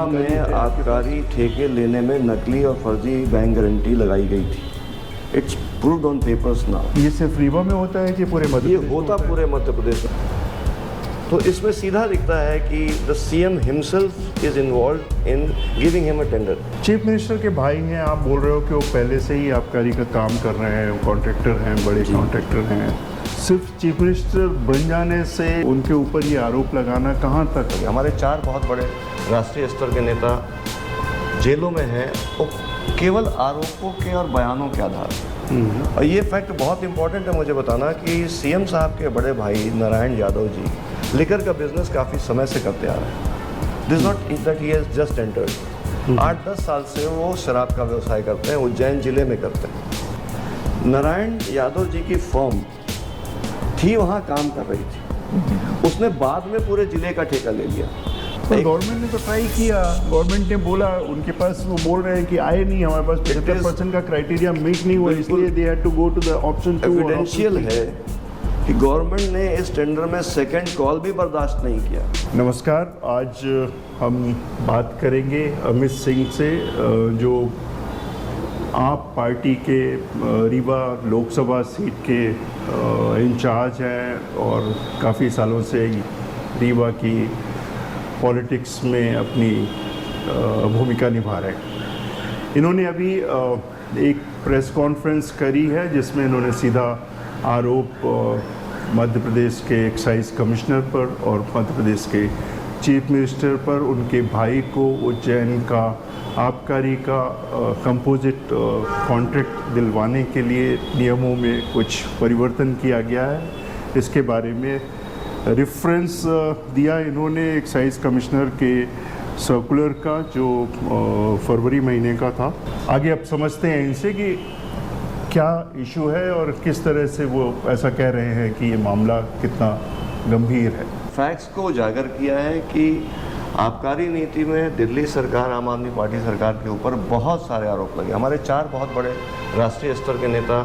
रीवा में आबकारी ठेके लेने में नकली और फर्जी बैंक गारंटी लगाई गई थी। It's proved on papers now. ये सिर्फ रीवा में होता है कि पूरे मध्य ये प्रदेश में होता पूरे मध्य प्रदेश में। तो इसमें सीधा दिखता है कि the CM himself is involve in giving him a tender. Chief minister के भाई हैं, आप बोल रहे हो कि वो पहले से ही आबकारी का काम कर रहे हैं, कॉन्ट्रैक्टर हैं, बड़े कॉन्ट्रैक्टर हैं। सिर्फ चीफ मिनिस्टर बन जाने से उनके ऊपर ये आरोप लगाना कहाँ तक? हमारे 4 बहुत बड़े राष्ट्रीय स्तर के नेता जेलों में हैं, वो केवल आरोपों के और बयानों के आधार पर। और ये फैक्ट बहुत इंपॉर्टेंट है मुझे बताना कि सीएम साहब के बड़े भाई नारायण यादव जी लिकर का बिजनेस काफ़ी समय से करते आ रहे हैं। This not that he has just entered. 8-10 साल से वो शराब का व्यवसाय करते हैं, उज्जैन जिले में करते हैं। नारायण यादव जी की फर्म थी, वहाँ काम कर रही थी, उसने बाद में पूरे जिले का ठेका ले लिया। तो गवर्नमेंट ने तो ट्राई किया, गवर्नमेंट ने बोला, उनके पास वो बोल रहे हैं कि आए नहीं, हमारे पास 75% का क्राइटेरिया मीट नहीं हुआ, इसलिए they had to go to the option 2। Evidential है कि गवर्नमेंट ने इस टेंडर में सेकंड कॉल भी बर्दाश्त नहीं किया। नमस्कार, आज हम बात करेंगे अमित सिंह से, जो आप पार्टी के रीवा लोकसभा सीट के इंचार्ज हैं और काफ़ी सालों से रीवा की पॉलिटिक्स में अपनी भूमिका निभा रहे हैं। इन्होंने अभी एक प्रेस कॉन्फ्रेंस करी है जिसमें इन्होंने सीधा आरोप मध्य प्रदेश के एक्साइज कमिश्नर पर और मध्य प्रदेश के चीफ मिनिस्टर पर, उनके भाई को उज्जैन का आबकारी का कंपोजिट कॉन्ट्रैक्ट दिलवाने के लिए नियमों में कुछ परिवर्तन किया गया है, इसके बारे में रेफरेंस दिया इन्होंने एक्साइज कमिश्नर के सर्कुलर का, जो फरवरी महीने का था। आगे अब समझते हैं इनसे कि क्या इशू है और किस तरह से वो ऐसा कह रहे हैं कि ये मामला कितना गंभीर है। फैक्ट्स को उजागर किया है कि आबकारी नीति में दिल्ली सरकार, आम आदमी पार्टी सरकार के ऊपर बहुत सारे आरोप लगे। हमारे 4 बहुत बड़े राष्ट्रीय स्तर के नेता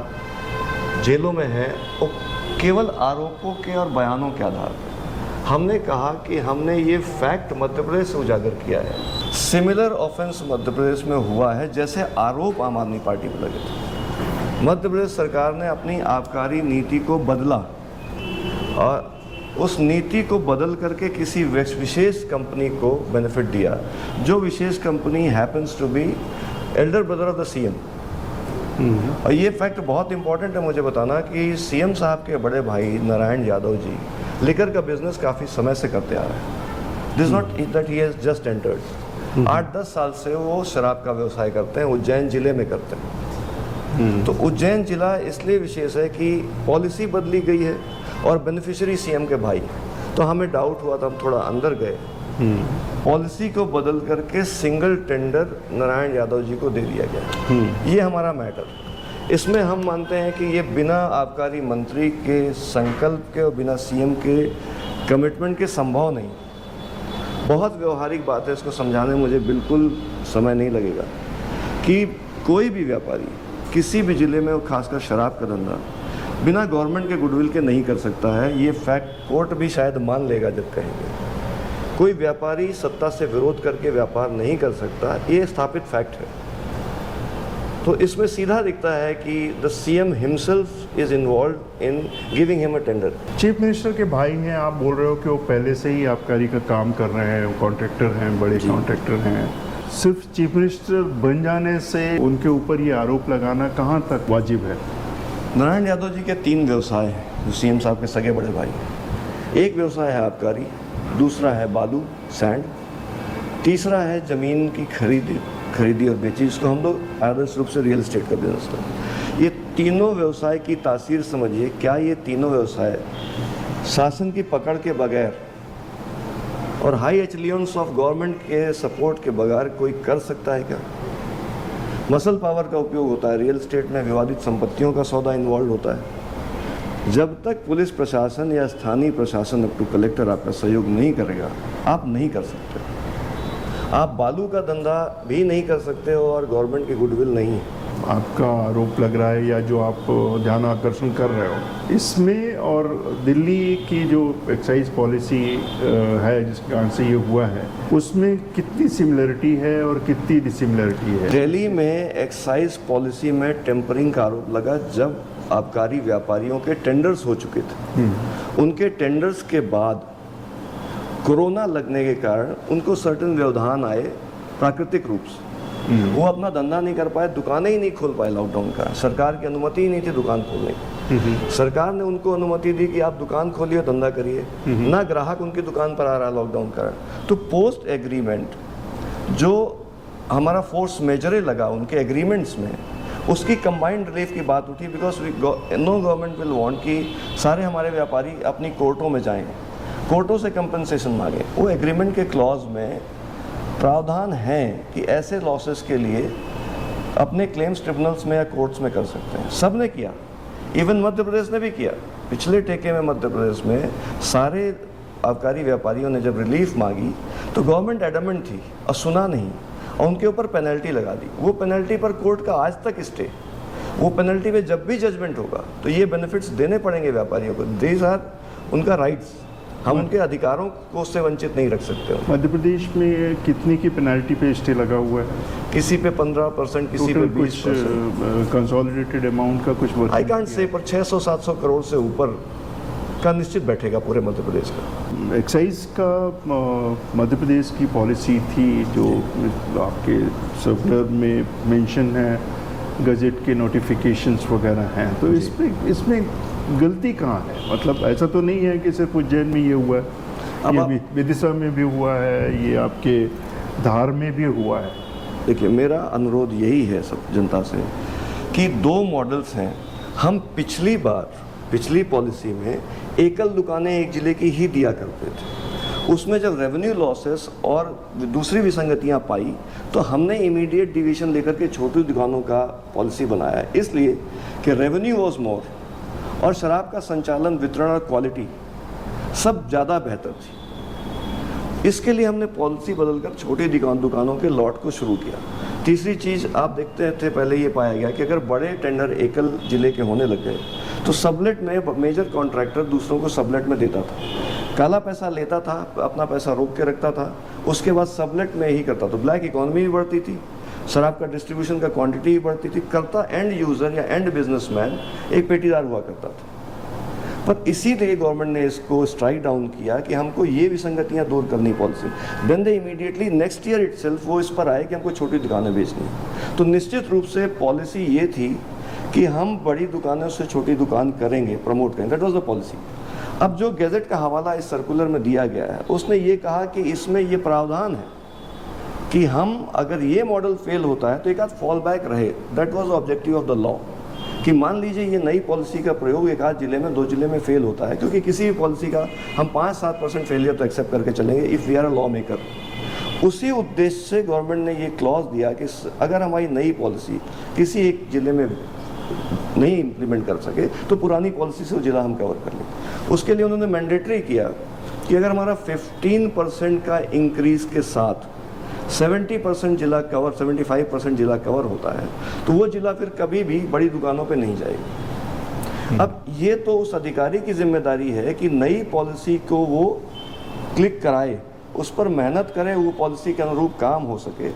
जेलों में हैं, वो केवल आरोपों के और बयानों के आधार पर। हमने कहा कि हमने ये फैक्ट मध्य प्रदेश से उजागर किया है। सिमिलर ऑफेंस मध्य प्रदेश में हुआ है जैसे आरोप आम आदमी पार्टी पर लगे थे। मध्य प्रदेश सरकार ने अपनी आबकारी नीति को बदला और उस नीति को बदल करके किसी विशेष कंपनी को बेनिफिट दिया, जो विशेष company happens to be elder brother of the CM. और ये फैक्ट बहुत इंपॉर्टेंट है मुझे बताना कि सीएम साहब के बड़े भाई नारायण यादव जी लिकर का बिजनेस काफ़ी समय से करते आ रहे हैं। This not that he has just entered. 8-10 साल से वो शराब का व्यवसाय करते हैं, उज्जैन जिले में करते हैं। तो उज्जैन जिला इसलिए विशेष है कि पॉलिसी बदली गई है और बेनिफिशियरी सीएम के भाई। तो हमें डाउट हुआ था, हम थोड़ा अंदर गए, पॉलिसी को बदल करके सिंगल टेंडर नारायण यादव जी को दे दिया गया। ये हमारा मैटर। इसमें हम मानते हैं कि ये बिना आबकारी मंत्री के संकल्प के और बिना सीएम के कमिटमेंट के संभव नहीं। बहुत व्यवहारिक बात है, इसको समझाने में मुझे बिल्कुल समय नहीं लगेगा कि कोई भी व्यापारी किसी भी ज़िले में, खासकर शराब का धंधा, बिना गवर्नमेंट के गुडविल के नहीं कर सकता है। ये फैक्ट कोर्ट भी शायद मान लेगा जब कहेंगे। कोई व्यापारी सत्ता से विरोध करके व्यापार नहीं कर सकता, ये स्थापित फैक्ट है। तो इसमें सीधा दिखता है कि the CM himself is involve in giving him a tender. Chief minister के भाई हैं, आप बोल रहे हो कि वो पहले से ही आबकारी का काम कर रहे हैं, कॉन्ट्रैक्टर हैं, बड़े कॉन्ट्रैक्टर हैं। सिर्फ चीफ मिनिस्टर बन जाने से उनके ऊपर ये आरोप लगाना कहाँ तक वाजिब है? नारायण यादव जी के 3 व्यवसाय हैं जो सीएम साहब के सगे बड़े भाई हैं। एक व्यवसाय है आबकारी, दूसरा है बालू सैंड, तीसरा है ज़मीन की खरीदी और बेची, जिसको हम लोग आदर्श रूप से रियल एस्टेट का बिजनेस करते हैं। ये तीनों व्यवसाय की तासीर समझिए। क्या ये तीनों व्यवसाय शासन की पकड़ के बगैर और हाई एचलियंस ऑफ गवर्नमेंट के सपोर्ट के बगैर कोई कर सकता है क्या? मसल पावर का उपयोग होता है, रियल एस्टेट में विवादित संपत्तियों का सौदा इन्वॉल्व होता है। जब तक पुलिस प्रशासन या स्थानीय प्रशासन अप टू कलेक्टर आपका सहयोग नहीं करेगा, आप नहीं कर सकते। आप बालू का धंधा भी नहीं कर सकते हो और गवर्नमेंट की गुडविल नहीं है। आपका आरोप लग रहा है या जो आप ध्यान आकर्षण कर रहे हो, इसमें और दिल्ली की जो एक्साइज पॉलिसी है जिसके कारण से ये हुआ है, उसमें कितनी सिमिलरिटी है और कितनी डिसिमिलरिटी है? दिल्ली में एक्साइज पॉलिसी में टेम्परिंग का आरोप लगा जब आबकारी व्यापारियों के टेंडर्स हो चुके थे। उनके टेंडर्स के बाद कोरोना लगने के कारण उनको सर्टेन व्यवधान आए प्राकृतिक रूप से। वो अपना धंधा नहीं कर पाए, दुकानें ही नहीं खोल पाए लॉकडाउन का। सरकार की अनुमति ही नहीं थी दुकान खोलने की। सरकार ने उनको अनुमति दी कि आप दुकान खोलिए, धंधा करिए। ना ग्राहक उनकी दुकान पर आ रहा लॉकडाउन कारण। तो पोस्ट एग्रीमेंट जो हमारा फोर्स मेजरे लगा उनके एग्रीमेंट्स में, उसकी कंबाइंड रिलीफ की बात उठी। Because no government will want कि सारे हमारे व्यापारी अपनी कोर्टों में जाएं, कोर्टों से कंपनसेशन मांगे। वो एग्रीमेंट के क्लॉज में प्रावधान है कि ऐसे लॉसेस के लिए अपने क्लेम्स ट्रिब्यूनल्स में या कोर्ट्स में कर सकते हैं। सब ने किया, इवन मध्य प्रदेश ने भी किया। पिछले टेके में मध्य प्रदेश में सारे आबकारी व्यापारियों ने जब रिलीफ मांगी तो गवर्नमेंट एडमेंट थी और सुना नहीं और उनके ऊपर पेनल्टी लगा दी। वो पेनल्टी पर कोर्ट का आज तक स्टे। वो पेनल्टी पे जब भी जजमेंट होगा तो ये बेनिफिट्स देने पड़ेंगे व्यापारियों को। दीज आर उनका राइट्स, हम उनके अधिकारों को उससे वंचित नहीं रख सकते। मध्य प्रदेश में कितनी की पेनल्टी पे स्टे लगा हुआ है? किसी पे 15%, किसी पे 20%। कंसोलिडेटेड अमाउंट का कुछ आई कांट से, पर 600-700 करोड़ से ऊपर का निश्चित बैठेगा पूरे मध्य प्रदेश का। एक्साइज का मध्य प्रदेश की पॉलिसी थी जो आपके सर्कुलर में मेंशन है, गजट के नोटिफिकेशंस वगैरह हैं, तो इसमें गलती कहाँ है? मतलब ऐसा तो नहीं है कि सिर्फ उज्जैन में ये हुआ है, ये विदिशा में भी हुआ है, ये आपके धार में भी हुआ है। देखिए, मेरा अनुरोध यही है सब जनता से कि 2 मॉडल्स हैं। हम पिछली पॉलिसी में एकल दुकानें एक जिले की ही दिया करते थे। उसमें जब रेवेन्यू लॉसेस और दूसरी विसंगतियां पाई तो हमने इमीडिएट डिवीजन लेकर के छोटी दुकानों का पॉलिसी बनाया, इसलिए कि रेवेन्यू वॉज मोर और शराब का संचालन, वितरण और क्वालिटी सब ज़्यादा बेहतर थी। इसके लिए हमने पॉलिसी बदलकर छोटी दुकानों के लॉट को शुरू किया। तीसरी चीज़ आप देखते थे, पहले ये पाया गया कि अगर बड़े टेंडर एकल जिले के होने लग गए तो सबलेट में मेजर कॉन्ट्रैक्टर दूसरों को सबलेट में देता था, काला पैसा लेता था, अपना पैसा रोक के रखता था, उसके बाद सबलेट में ही करता। तो ब्लैक इकोनॉमी भी बढ़ती थी, शराब का डिस्ट्रीब्यूशन का क्वांटिटी भी बढ़ती थी, करता एंड यूज़र या एंड बिजनेसमैन एक पेटीदार हुआ करता था। पर इसीलिए गवर्नमेंट ने इसको स्ट्राइक डाउन किया कि हमको ये विसंगतियां दूर करनी policy. Then they immediately next year itself वो इस पर आए कि हमको छोटी दुकानें बेचनी। तो निश्चित रूप से पॉलिसी ये थी कि हम बड़ी दुकानों से छोटी दुकान करेंगे, प्रमोट करेंगे, दैट वाज द पॉलिसी। अब जो गैजेट का हवाला इस सर्कुलर में दिया गया है उसने ये कहा कि इसमें ये प्रावधान है कि हम अगर ये मॉडल फेल होता है तो एक आध फॉल बैक रहे। That was objective of the law कि मान लीजिए ये नई पॉलिसी का प्रयोग एक आध जिले में, 2 जिले में फेल होता है, क्योंकि किसी भी पॉलिसी का हम 5-7% फेलियर तो एक्सेप्ट करके चलेंगे if we are a law maker. उसी उद्देश्य से गवर्नमेंट ने ये क्लॉज दिया कि अगर हमारी नई पॉलिसी किसी एक जिले में नहीं इम्प्लीमेंट कर सके तो पुरानी पॉलिसी से वो जिला हम कवर कर लें। उसके लिए उन्होंने मैंडेटरी किया कि अगर हमारा 15% का इंक्रीज के साथ 70% जिला कवर, 75% जिला कवर होता है तो वो जिला फिर कभी भी बड़ी दुकानों पे नहीं जाएगा। अब ये तो उस अधिकारी की जिम्मेदारी है कि नई पॉलिसी को वो क्लिक कराए, उस पर मेहनत करे, वो पॉलिसी के अनुरूप काम हो सके।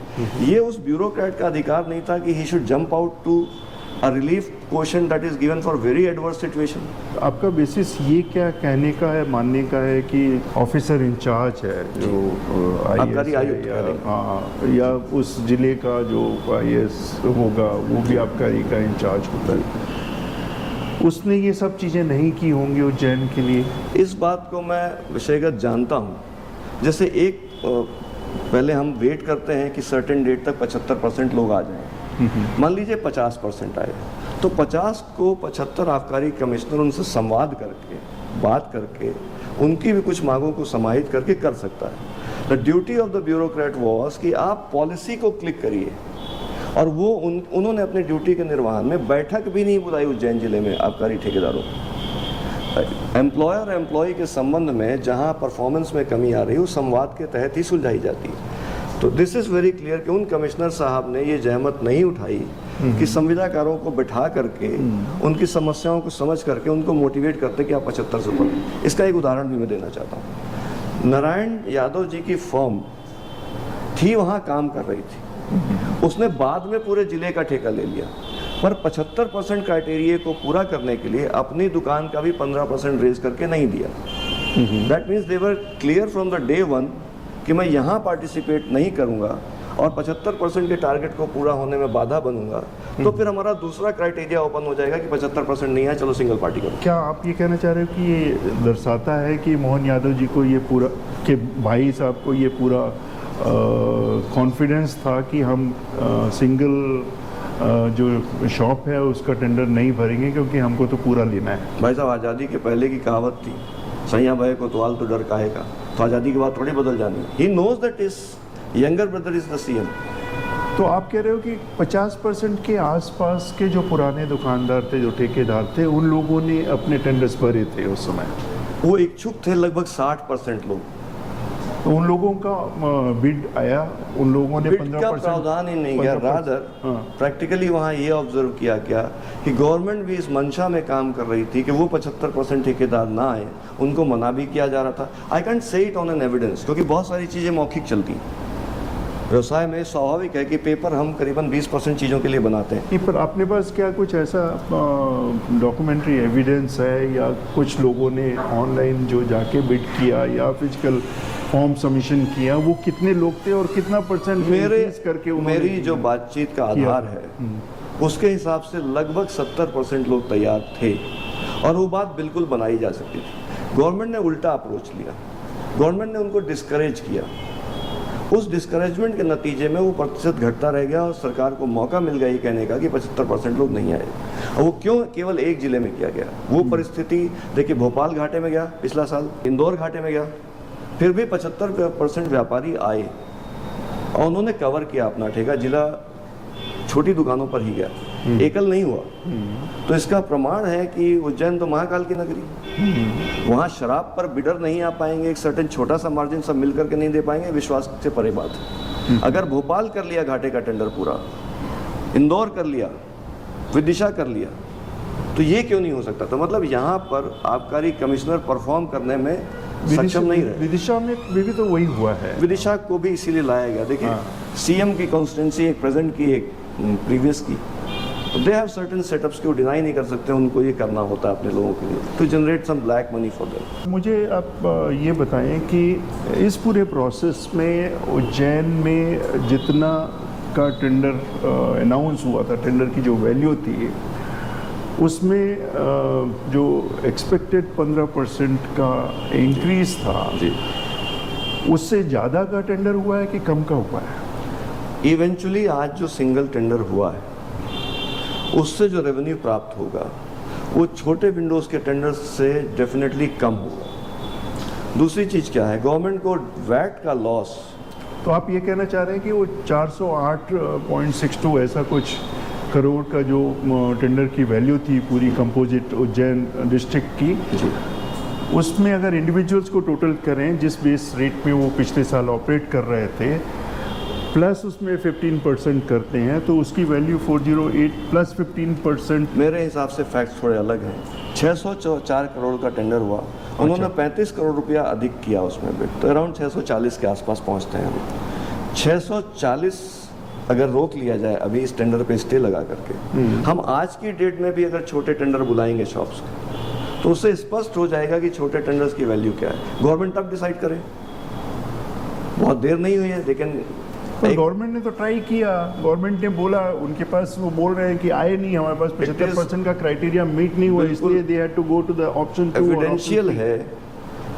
ये उस ब्यूरोक्रेट का अधिकार नहीं था कि he should jump out to a relief quotient that is given for very adverse situation। आपका बेसिस ये क्या कहने का है, मानने का है कि ऑफिसर इंचार्ज है जो आबकारी आयुक्त या उस जिले का जो IAS होगा वो भी आबकारी का इंचार्ज होता है, उसने ये सब चीज़ें नहीं की होंगी उज्जैन के लिए? इस बात को मैं विषयगत जानता हूँ। जैसे एक पहले हम वेट करते हैं कि सर्टेन डेट तक 75% लोग आ जाएं। मान लीजिए 50% आए तो 50 को 75 आबकारी कमिश्नर उनसे संवाद करके, बात करके, उनकी भी कुछ मांगों को समाहित करके कर सकता है। The duty of the bureaucrat was कि आप पॉलिसी को क्लिक करिए, और वो उन्होंने अपने ड्यूटी के निर्वहन में बैठक भी नहीं बुलाई उज्जैन जिले में आबकारी ठेकेदारों। एम्प्लॉयर एम्प्लॉय के संबंध में जहां परफॉर्मेंस में कमी आ रही है उस संवाद के तहत ही सुलझाई जाती है। तो दिस इज़ वेरी क्लियर कि उन कमिश्नर साहब ने ये जहमत नहीं उठाई कि संविदाकारों को बिठा करके उनकी समस्याओं को समझ करके उनको मोटिवेट करते कि आप 75 से ऊपर। इसका एक उदाहरण भी मैं देना चाहता हूँ। नारायण यादव जी की फर्म थी, वहाँ काम कर रही थी, उसने बाद में पूरे जिले का ठेका ले लिया, पर 75% क्राइटेरिया को पूरा करने के लिए अपनी दुकान का भी 15% रेज करके नहीं दिया। That means they were clear from the day one कि मैं यहाँ पार्टिसिपेट नहीं करूँगा और 75% के टारगेट को पूरा होने में बाधा बनूंगा, तो फिर हमारा दूसरा क्राइटेरिया ओपन हो जाएगा कि 75% नहीं है, चलो सिंगल पार्टी करो। क्या आप ये कहना चाह रहे हो कि ये दर्शाता है कि मोहन यादव जी को ये पूरा, कि भाई साहब को ये पूरा कॉन्फिडेंस था कि हम सिंगल जो शॉप है उसका टेंडर नहीं भरेंगे क्योंकि हमको तो पूरा लेना है? भाई साहब, आज़ादी के पहले की कहावत थी, सैया भाई कोतवाल तो डर काहे का, तो आज़ादी के बाद थोड़ी बदल जानी। He knows that is younger brother is the CM. तो आप कह रहे हो कि 50% के आसपास के जो पुराने दुकानदार थे, जो ठेकेदार थे, उन लोगों ने अपने टेंडर्स भरे थे उस समय? वो इच्छुक थे लगभग 60% लोग। तो उन लोगों का बिड आया, उन लोगों ने बिड का 15% प्रावधान ही नहीं गया। 15%, रादर हाँ। प्रैक्टिकली वहाँ ये ऑब्जर्व किया गया कि गवर्नमेंट भी इस मंशा में काम कर रही थी कि वो 75% ठेकेदार ना आए, उनको मना भी किया जा रहा था। आई कैंट से इट ऑन एन एविडेंस, क्योंकि बहुत सारी चीज़ें मौखिक चलती। व्यवसाय में स्वाभाविक है कि पेपर हम करीबन 20% चीज़ों के लिए बनाते हैं। नहीं, पर अपने पास क्या कुछ ऐसा डॉक्यूमेंट्री एविडेंस है, या कुछ लोगों ने ऑनलाइन जो जाके बिड किया या फिजिकल फॉर्म सबमिशन किया, वो कितने लोग थे और कितना परसेंट करके मेरी जो बातचीत का आधार है उसके हिसाब से लगभग 70% लोग तैयार थे और वो बात बिल्कुल बनाई जा सकती थी। गवर्नमेंट ने उल्टा अप्रोच लिया, गवर्नमेंट ने उनको डिस्करेज किया। उस डिस्करेजमेंट के नतीजे में वो प्रतिशत घटता रह गया और सरकार को मौका मिल गया ये कहने का कि 75% लोग नहीं आए। और वो क्यों केवल एक जिले में किया गया? वो परिस्थिति देखिए, भोपाल घाटे में गया पिछला साल, इंदौर घाटे में गया, फिर भी 75% व्यापारी आए और उन्होंने कवर किया अपना ठेका। जिला छोटी दुकानों पर ही गया, एकल नहीं हुआ। तो इसका प्रमाण है कि उज्जैन तो महाकाल की नगरी, वहाँ शराब पर बिडर नहीं आ पाएंगे, एक सर्टेन छोटा सा मार्जिन सब मिल करके नहीं दे पाएंगे, विश्वास से परे बात है। अगर भोपाल कर लिया घाटे का टेंडर पूरा, इंदौर कर लिया, विदिशा कर लिया, तो ये क्यों नहीं हो सकता? तो मतलब यहाँ पर आबकारी कमिश्नर परफॉर्म करने में सक्षम नहीं रहे। विदिशा में भी तो वही हुआ है। विदिशा को भी इसीलिए लाया गया। देखिए, सीएम की कॉन्स्टिट्यूंसी, एक प्रेजेंट की, एक प्रीवियस की, दे हैव सर्टेन सेटअप्स को डिनाई नहीं कर सकते, उनको ये करना होता है अपने लोगों के लिए to generate some black money for them. मुझे आप ये बताएं कि इस पूरे प्रोसेस में उज्जैन में जितना का टेंडर अनाउंस हुआ था, टेंडर की जो वैल्यू थी, उसमें जो एक्सपेक्टेड 15% का इंक्रीज था जी, उससे ज़्यादा का टेंडर हुआ है कि कम का हुआ है? इवेंचुअली आज जो सिंगल टेंडर हुआ है उससे जो रेवेन्यू प्राप्त होगा वो छोटे विंडोज़ के टेंडर से डेफिनेटली कम होगा। दूसरी चीज़ क्या है, गवर्नमेंट को वैट का लॉस। तो आप ये कहना चाह रहे हैं कि वो 408.62 ऐसा कुछ करोड़ का जो टेंडर की वैल्यू थी पूरी कंपोजिट उज्जैन डिस्ट्रिक्ट की, उसमें अगर इंडिविजुअल्स को टोटल करें जिस बेस रेट में वो पिछले साल ऑपरेट कर रहे थे, प्लस उसमें 15% करते हैं, तो उसकी वैल्यू 408 प्लस 15%। मेरे हिसाब से फैक्ट्स थोड़े अलग हैं। 604 करोड़ का टेंडर हुआ, उन्होंने 35 करोड़ रुपया अधिक किया उसमें बिड, तो अराउंड 640 के आसपास पहुंचते हैं हम। 640 अगर रोक लिया जाए अभी इस टेंडर पे स्टे लगा करके, हम आज की डेट में भी अगर छोटे टेंडर बुलाएंगे शॉप्स के, तो उससे स्पष्ट हो जाएगा कि छोटे टेंडर्स की वैल्यू क्या है। गवर्नमेंट तब डिसाइड करे, बहुत देर नहीं हुई है, लेकिन गवर्नमेंट ने तो ट्राई किया। गवर्नमेंट ने बोला, उनके पास वो बोल रहे हैं कि आए नहीं, हमारे पास 75% का क्राइटेरिया मीट नहीं हुआ, इसलिए they had to go to the option 2। Evidential है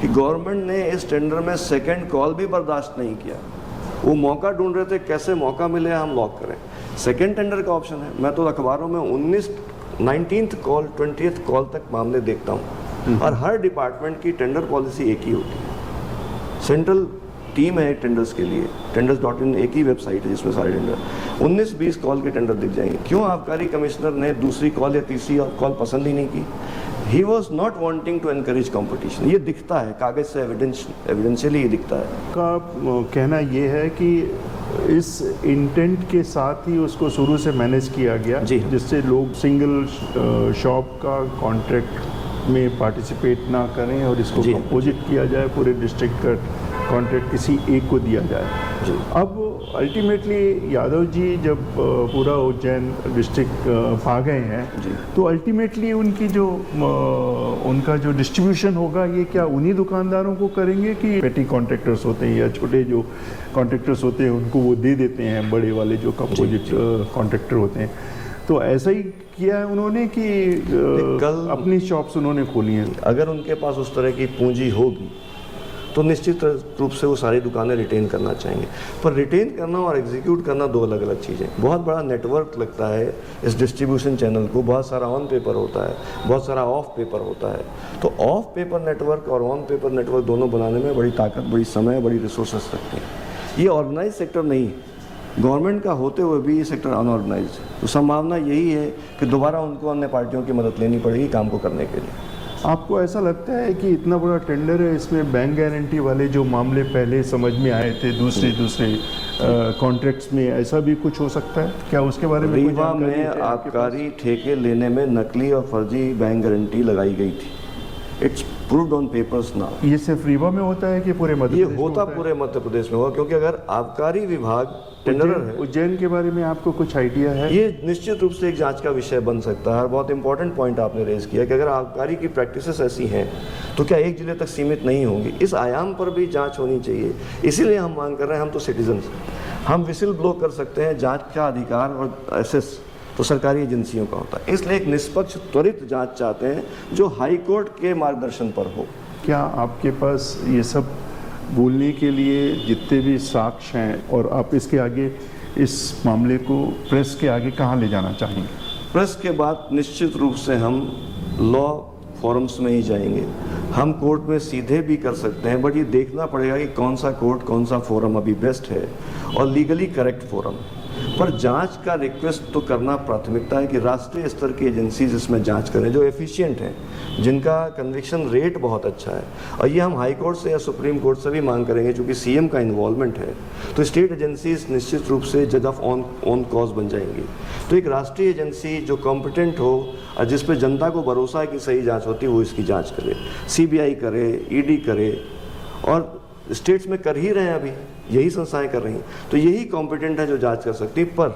कि गवर्नमेंट ने इस टेंडर में सेकंड कॉल भी बर्दाश्त नहीं किया। वो मौका ढूंढ रहे थे, कैसे मौका मिले हम लॉक करें। सेकंड टेंडर का ऑप्शन है। मैं तो अखबारों में 19th कॉल 20th कॉल तक मामले देखता हूँ, और हर डिपार्टमेंट की टेंडर पॉलिसी एक ही होती है। सेंट्रल टीम है टेंडर्स के लिए, टेंडर्स.in एक ही वेबसाइट है जिसमें सारे टेंडर 19-20 कॉल के टेंडर दिख जाएंगे। क्यों आबकारी कमिश्नर ने दूसरी कॉल या तीसरी कॉल पसंद ही नहीं की? He was not wanting to encourage competition. ये दिखता है कागज से, एविडेंशियली ये दिखता है। का कहना ये है कि इस इंटेंट के साथ ही उसको शुरू से मैनेज किया गया, जी। जिससे लोग सिंगल शॉप का कॉन्ट्रैक्ट में पार्टिसिपेट ना करें और इसको जी। कंपोजिट किया जाए, पूरे डिस्ट्रिक्ट का कॉन्ट्रैक्ट किसी एक को दिया जाए। जी। अब अल्टीमेटली यादव जी जब पूरा उज्जैन डिस्ट्रिक्ट पा गए हैं, जी। तो अल्टीमेटली उनकी जो उनका जो डिस्ट्रीब्यूशन होगा, ये क्या उन्हीं दुकानदारों को करेंगे कि पेटी कॉन्ट्रैक्टर्स होते हैं या छोटे जो कॉन्ट्रैक्टर्स होते हैं उनको वो दे देते हैं, बड़े वाले जो कंपोजिट कॉन्ट्रैक्टर होते हैं? तो ऐसा ही किया है उन्होंने कि कल अपनी शॉप्स उन्होंने खोली हैं? अगर उनके पास उस तरह की पूंजी होगी तो निश्चित रूप से वो सारी दुकानें रिटेन करना चाहेंगे, पर रिटेन करना और एग्जीक्यूट करना दो अलग अलग चीज़ें। बहुत बड़ा नेटवर्क लगता है इस डिस्ट्रीब्यूशन चैनल को, बहुत सारा ऑन पेपर होता है, बहुत सारा ऑफ पेपर होता है। तो ऑफ पेपर नेटवर्क और ऑन पेपर नेटवर्क दोनों बनाने में बड़ी ताकत, बड़ी समय, बड़ी रिसोर्सेस लगते हैं। ये ऑर्गेनाइज सेक्टर नहीं है, गवर्नमेंट का होते हुए भी ये सेक्टर अनऑर्गेनाइज है। तो संभावना यही है कि दोबारा उनको अन्य पार्टियों की मदद लेनी पड़ेगी काम को करने के लिए। आपको ऐसा लगता है कि इतना बड़ा टेंडर है, इसमें बैंक गारंटी वाले जो मामले पहले समझ में आए थे दूसरे कॉन्ट्रैक्ट्स में, ऐसा भी कुछ हो सकता है क्या? उसके बारे में कोई रीवा जानकारी में है आपके पास? आबकारी ठेके लेने में नकली और फर्जी बैंक गारंटी लगाई गई थी। It's proved on papers now. ये सिर्फ रीवा में होता है कि पूरे मध्य ये प्रदेश में होता है? पूरे मध्य प्रदेश में होगा, क्योंकि अगर आबकारी विभाग टेंडरर है, उज्जैन के बारे में आपको कुछ आइडिया है? ये निश्चित रूप से एक जांच का विषय बन सकता है। और बहुत इंपॉर्टेंट पॉइंट आपने रेज किया कि अगर आबकारी की प्रैक्टिसेस ऐसी हैं तो क्या एक जिले तक सीमित नहीं होंगी? इस आयाम पर भी जांच होनी चाहिए। इसीलिए हम मांग कर रहे हैं, हम तो सिटीजन्स, हम विसिल ब्लो कर सकते हैं। जांच का अधिकार और एसेस तो सरकारी एजेंसियों का होता है, इसलिए एक निष्पक्ष त्वरित जांच चाहते हैं जो हाई कोर्ट के मार्गदर्शन पर हो। क्या आपके पास ये सब बोलने के लिए जितने भी साक्ष्य हैं, और आप इसके आगे इस मामले को प्रेस के आगे कहाँ ले जाना चाहेंगे? प्रेस के बाद निश्चित रूप से हम लॉ फोरम्स में ही जाएंगे। हम कोर्ट में सीधे भी कर सकते हैं, बट ये देखना पड़ेगा कि कौन सा कोर्ट, कौन सा फोरम अभी बेस्ट है और लीगली करेक्ट फोरम। पर जांच का रिक्वेस्ट तो करना प्राथमिकता है कि राष्ट्रीय स्तर की एजेंसीज इसमें जांच करें जो एफिशिएंट हैं, जिनका कन्विक्शन रेट बहुत अच्छा है। और ये हम हाई कोर्ट से या सुप्रीम कोर्ट से भी मांग करेंगे, क्योंकि सीएम का इन्वॉल्वमेंट है। तो स्टेट एजेंसीज निश्चित रूप से जज ऑफ ऑन कॉज बन जाएंगी। तो एक राष्ट्रीय एजेंसी जो कॉम्पिटेंट हो और जिस पे जनता को भरोसा है कि सही जाँच होती है, वो इसकी जाँच करे। CBI करे, ED करे, और स्टेट्स में कर ही रहे हैं, अभी यही संस्थाएं कर रही हैं। तो यही कॉम्पिटेंट है जो जांच कर सकती है। पर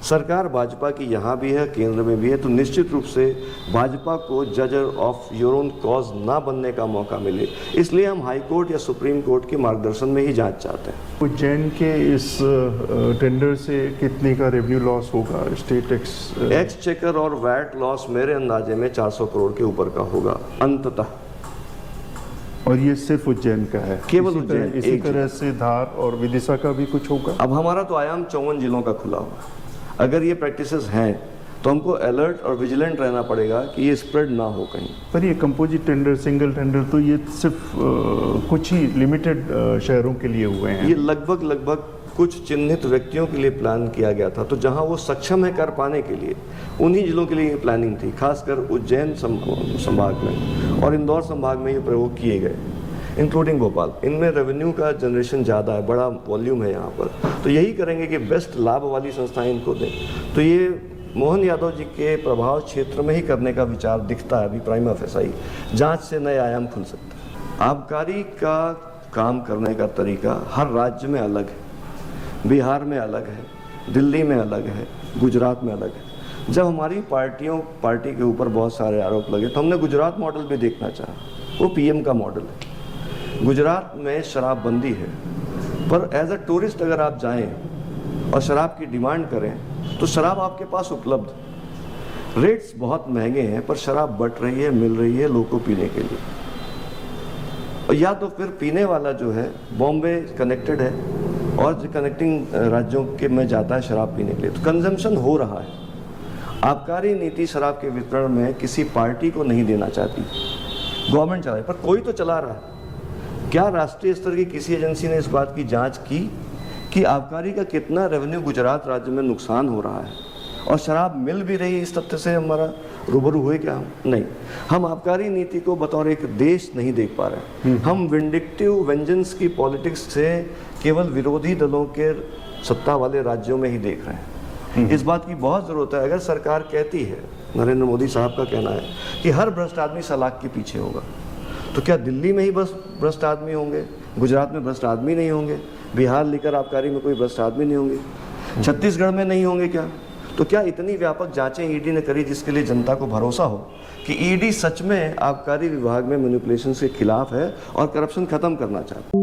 सरकार भाजपा की यहाँ भी है, केंद्र में भी है, तो निश्चित रूप से भाजपा को Jhajjar of your own cause ना बनने का मौका मिले, इसलिए हम हाई कोर्ट या सुप्रीम कोर्ट के मार्गदर्शन में ही जांच चाहते हैं। उज्जैन के इस टेंडर से कितने का रेवेन्यू लॉस होगा? स्टेट एक्सचेकर और वैट लॉस मेरे अंदाजे में 400 करोड़ के ऊपर का होगा अंततः। और ये सिर्फ उज्जैन का है? केवल उज्जैन। इसी तरह से धार और विदिशा का भी कुछ होगा? अब हमारा तो आयाम 54 जिलों का खुला हुआ। अगर ये प्रैक्टिसेस हैं तो हमको अलर्ट और विजिलेंट रहना पड़ेगा कि ये स्प्रेड ना हो कहीं। पर ये कंपोजिट टेंडर, सिंगल टेंडर, तो ये सिर्फ कुछ ही लिमिटेड शहरों के लिए हुए हैं। ये लगभग कुछ चिन्हित व्यक्तियों के लिए प्लान किया गया था। तो जहां वो सक्षम है कर पाने के लिए, उन्हीं जिलों के लिए ये प्लानिंग थी। खासकर उज्जैन संभाग में और इंदौर संभाग में ये प्रयोग किए गए, इंक्लूडिंग भोपाल। इनमें रेवेन्यू का जनरेशन ज़्यादा है, बड़ा वॉल्यूम है यहाँ पर। तो यही करेंगे कि बेस्ट लाभ वाली संस्थाएं इनको दें। तो ये मोहन यादव जी के प्रभाव क्षेत्र में ही करने का विचार दिखता है अभी प्राइमा फेसाई। जांच से नए आयाम खुल सकते हैं। आबकारी का काम करने का तरीका हर राज्य में अलग है। बिहार में अलग है, दिल्ली में अलग है, गुजरात में अलग है। जब हमारी पार्टी के ऊपर बहुत सारे आरोप लगे तो हमने गुजरात मॉडल भी देखना चाहा। वो PM का मॉडल है। गुजरात में शराबबंदी है, पर एज अ टूरिस्ट अगर आप जाएं और शराब की डिमांड करें तो शराब आपके पास उपलब्ध। रेट्स बहुत महंगे हैं, पर शराब बट रही है, मिल रही है लोगों को पीने के लिए। और या तो फिर पीने वाला जो है बॉम्बे कनेक्टेड है और कनेक्टिंग राज्यों के में जाता है शराब पीने के लिए, तो कंजम्पशन हो रहा है। आबकारी नीति शराब के वितरण में किसी पार्टी को नहीं देना चाहती, गवर्नमेंट चला रही, पर कोई तो चला रहा है। क्या राष्ट्रीय स्तर की किसी एजेंसी ने इस बात की जांच की कि आबकारी का कितना रेवेन्यू गुजरात राज्य में नुकसान हो रहा है और शराब मिल भी रही है? इस तथ्य से हमारा रूबरू हुए क्या? हम नहीं। हम आबकारी नीति को बतौर एक देश नहीं देख पा रहे हैं। हम विंडिक्टिव वेंजेंस की पॉलिटिक्स से केवल विरोधी दलों के सत्ता वाले राज्यों में ही देख रहे हैं। इस बात की बहुत ज़रूरत है। अगर सरकार कहती है, नरेंद्र मोदी साहब का कहना है कि हर भ्रष्ट आदमी सलाख के पीछे होगा, तो क्या दिल्ली में ही बस भ्रष्ट आदमी होंगे, गुजरात में भ्रष्ट आदमी नहीं होंगे, बिहार लेकर आबकारी में कोई भ्रष्ट आदमी नहीं होंगे, छत्तीसगढ़ में नहीं होंगे क्या? तो क्या इतनी व्यापक जांचें ईडी ने करी जिसके लिए जनता को भरोसा हो कि ईडी सच में आबकारी विभाग में मैनिपुलेशन के खिलाफ है और करप्शन खत्म करना चाहता है?